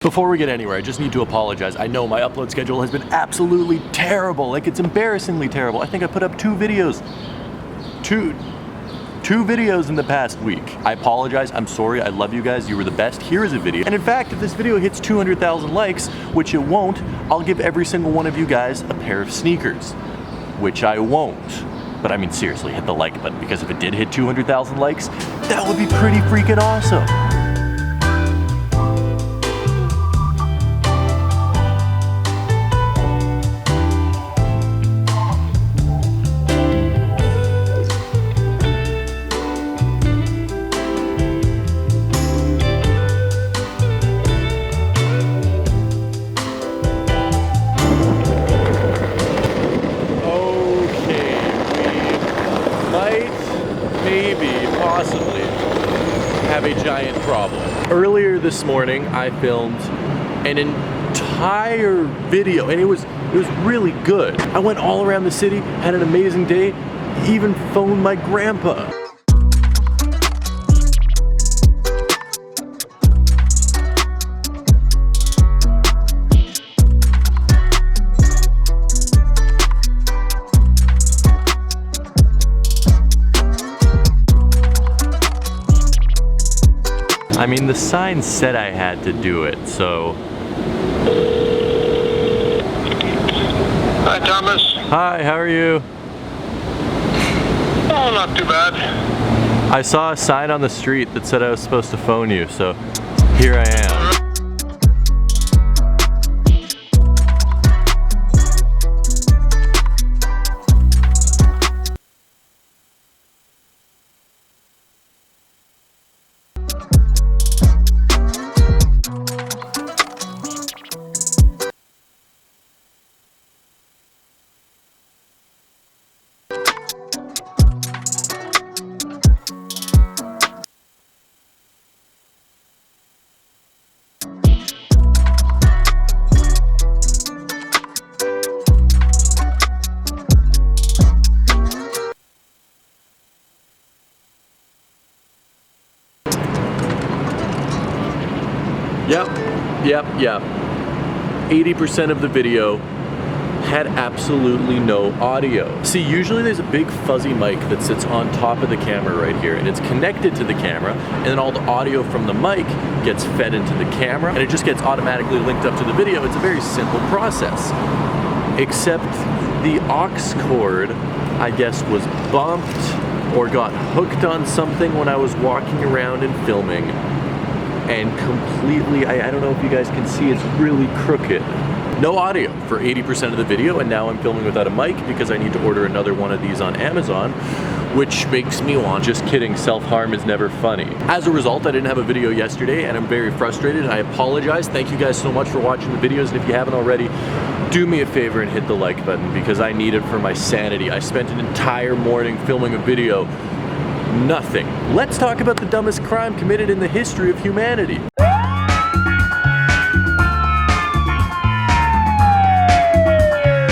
Before we get anywhere, I just need to apologize. I know my upload schedule has been absolutely terrible. Like, it's embarrassingly terrible. I think I put up two videos in the past week. I apologize. I'm sorry. I love you guys. You were the best. Here is a video. And in fact, if this video hits 200,000 likes, which it won't, I'll give every single one of you guys a pair of sneakers, which I won't. But I mean, seriously, hit the like button, because if it did hit 200,000 likes, that would be pretty freaking awesome. Possibly have a giant problem. Earlier this morning, I filmed an entire video, and it was really good. I went all around the city, had an amazing day, even phoned my grandpa. I mean, the sign said I had to do it, so... Hi, Thomas. Hi, how are you? Oh, not too bad. I saw a sign on the street that said I was supposed to phone you, so here I am. Yep. 80% of the video had absolutely no audio. See, usually there's a big fuzzy mic that sits on top of the camera right here, and it's connected to the camera, and then all the audio from the mic gets fed into the camera, and it just gets automatically linked up to the video. It's a very simple process. Except the aux cord, I guess, was bumped or got hooked on something when I was walking around and filming. And completely, I don't know if you guys can see, it's really crooked. No audio for 80% of the video, and now I'm filming without a mic because I need to order another one of these on Amazon, which makes me want, just kidding, self-harm is never funny. As a result, I didn't have a video yesterday, and I'm very frustrated, and I apologize. Thank you guys so much for watching the videos, and if you haven't already, do me a favor and hit the like button, because I need it for my sanity. I spent an entire morning filming a video. Nothing. Let's talk about the dumbest crime committed in the history of humanity.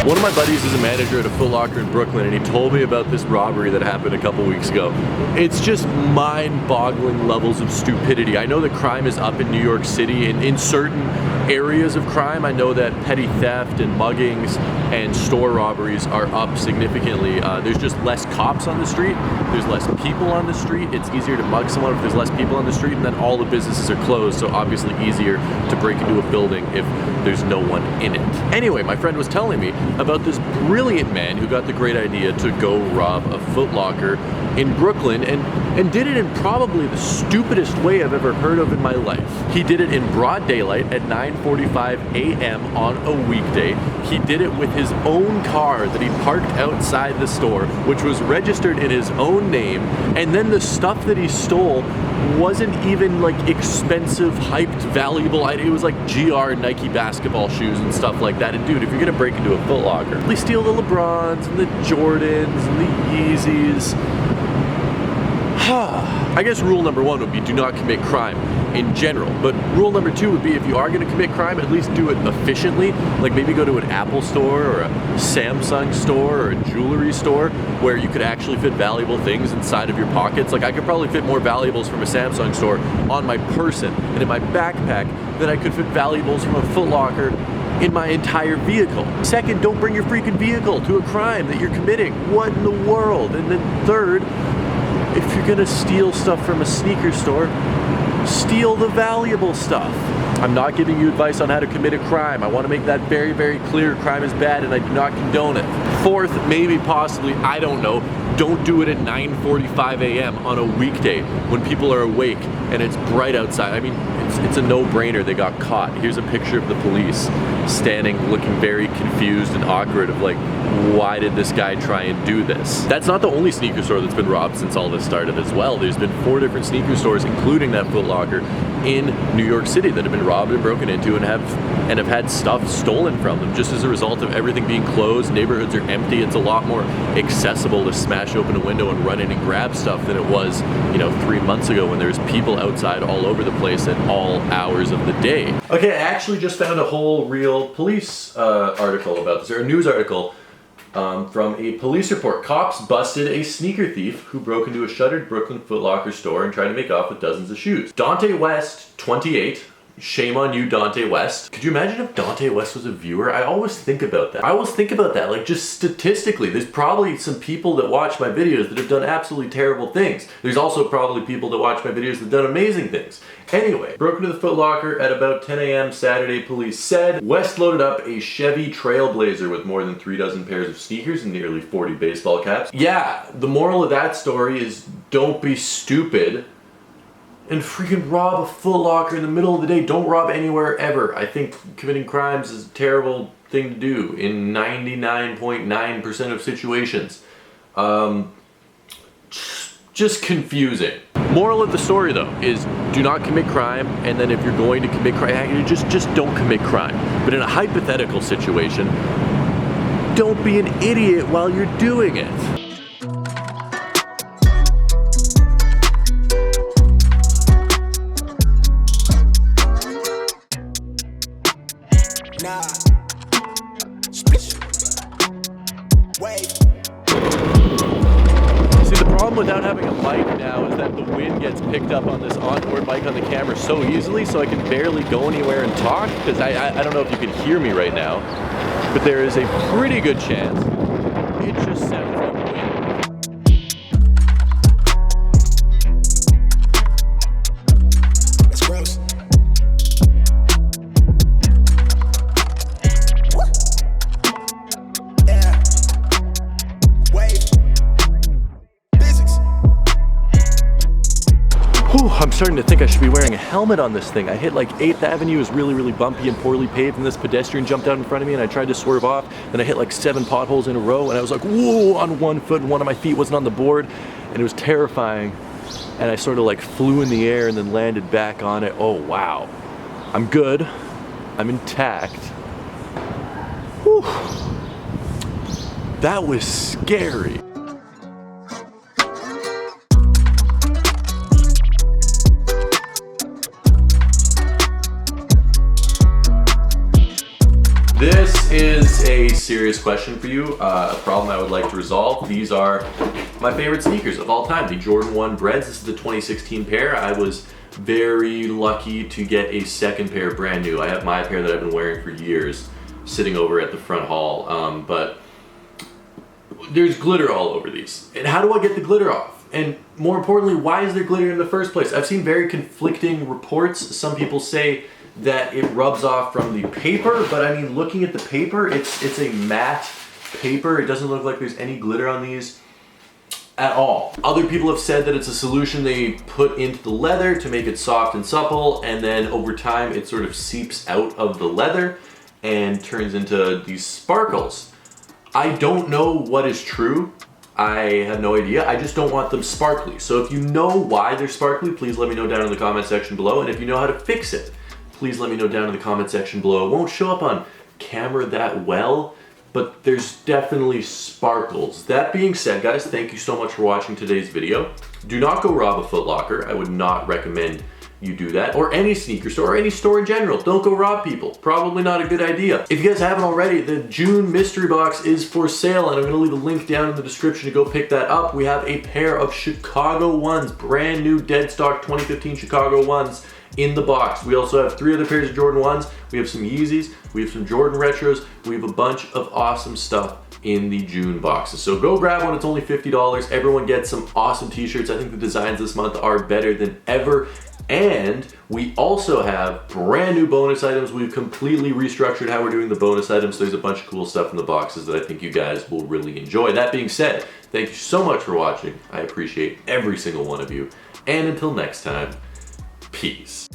One of my buddies is a manager at a Footlocker in Brooklyn, and he told me about this robbery that happened a couple weeks ago. It's just mind-boggling levels of stupidity. I know that crime is up in New York City, and in certain areas of crime, I know that petty theft and muggings and store robberies are up significantly. There's just less cops on the street, there's less people on the street, it's easier to mug someone if there's less people on the street, and then all the businesses are closed, so obviously easier to break into a building if there's no one in it. Anyway, my friend was telling me about this brilliant man who got the great idea to go rob a Footlocker in Brooklyn, and did it in probably the stupidest way I've ever heard of in my life. He did it in broad daylight at 9:45 a.m. on a weekday. He did it with his own car that he parked outside the store, which was registered in his own name, and then the stuff that he stole wasn't even like expensive, hyped, valuable. It was like GR Nike basketball shoes and stuff like that. And dude, if you're gonna break into a Footlocker, at least steal the LeBrons and the Jordans and the Yeezys. I guess rule number one would be do not commit crime in general, but rule number two would be if you are going to commit crime, at least do it efficiently. Like maybe go to an Apple store or a Samsung store or a jewelry store where you could actually fit valuable things inside of your pockets. Like I could probably fit more valuables from a Samsung store on my person and in my backpack that I could fit valuables from a Footlocker in my entire vehicle. Second, don't bring your freaking vehicle to a crime that you're committing. What in the world? And then third, if you're gonna steal stuff from a sneaker store, steal the valuable stuff. I'm not giving you advice on how to commit a crime. I want to make that very, very clear. Crime is bad and I do not condone it. Fourth, maybe, possibly, I don't know, don't do it at 9:45 a.m. on a weekday when people are awake and it's bright outside. I mean, it's a no-brainer they got caught. Here's a picture of the police standing looking very confused and awkward of like, why did this guy try and do this? That's not the only sneaker store that's been robbed since all this started as well. There's been 4 different sneaker stores, including that Footlocker, in New York City that have been robbed and broken into and have had stuff stolen from them just as a result of everything being closed. Neighborhoods are empty. It's a lot more accessible to smash open a window and run in and grab stuff than it was, you know, 3 months ago when there was people outside all over the place at all hours of the day. Okay, I actually just found a whole real police article about this, or a news article from a police report. Cops busted a sneaker thief who broke into a shuttered Brooklyn Footlocker store and tried to make off with dozens of shoes. Dante West, 28. Shame on you, Dante West. Could you imagine if Dante West was a viewer? I always think about that. Like, just statistically, there's probably some people that watch my videos that have done absolutely terrible things. There's also probably people that watch my videos that have done amazing things. Anyway, broke into the Footlocker at about 10 a.m. Saturday, police said. West loaded up a Chevy Trailblazer with more than 36 pairs of sneakers and nearly 40 baseball caps. Yeah, the moral of that story is don't be stupid and freaking rob a Footlocker in the middle of the day. Don't rob anywhere ever. I think committing crimes is a terrible thing to do in 99.9% of situations. Just confusing. Moral of the story though is do not commit crime, and then if you're going to commit crime, just don't commit crime. But in a hypothetical situation, don't be an idiot while you're doing it. Nah. Wait. See, the problem without having a mic now is that the wind gets picked up on this onboard mic on the camera so easily, so I can barely go anywhere and talk, because I don't know if you can hear me right now, but there is a pretty good chance it just sounds like wind. That's gross. Yeah. Wait. Physics. Whew, I'm starting to think I should be wearing a helmet on this thing. I hit like 8th Avenue, is really, really bumpy and poorly paved, and this pedestrian jumped out in front of me and I tried to swerve off. Then I hit like 7 potholes in a row and I was like, whoa, on one foot, and one of my feet wasn't on the board, and it was terrifying. And I sort of like flew in the air and then landed back on it. Oh, wow. I'm good. I'm intact. Whew. That was scary. This is a serious question for you, a problem I would like to resolve. These are my favorite sneakers of all time, the Jordan 1 Breads. This is the 2016 pair. I was very lucky to get a second pair brand new. I have my pair that I've been wearing for years sitting over at the front hall, but there's glitter all over these. And how do I get the glitter off? And more importantly, why is there glitter in the first place? I've seen very conflicting reports. Some people say that it rubs off from the paper, but I mean, looking at the paper, it's a matte paper. It doesn't look like there's any glitter on these at all. Other people have said that it's a solution they put into the leather to make it soft and supple, and then over time it sort of seeps out of the leather and turns into these sparkles. I don't know what is true. I have no idea. I just don't want them sparkly. So if you know why they're sparkly, please let me know down in the comment section below. And if you know how to fix it, please let me know down in the comment section below. It won't show up on camera that well, but there's definitely sparkles. That being said, guys, thank you so much for watching today's video. Do not go rob a Footlocker. I would not recommend you do that, or any sneaker store, or any store in general. Don't go rob people. Probably not a good idea. If you guys haven't already, the June mystery box is for sale, and I'm gonna leave a link down in the description to go pick that up. We have a pair of Chicago 1s, brand new dead stock 2015 Chicago 1s in the box. We also have 3 other pairs of Jordan 1s. We have some Yeezys, we have some Jordan Retros, we have a bunch of awesome stuff in the June boxes. So go grab one, it's only $50. Everyone gets some awesome t-shirts. I think the designs this month are better than ever. And we also have brand new bonus items. We've completely restructured how we're doing the bonus items. So there's a bunch of cool stuff in the boxes that I think you guys will really enjoy. That being said, thank you so much for watching. I appreciate every single one of you. And until next time, peace.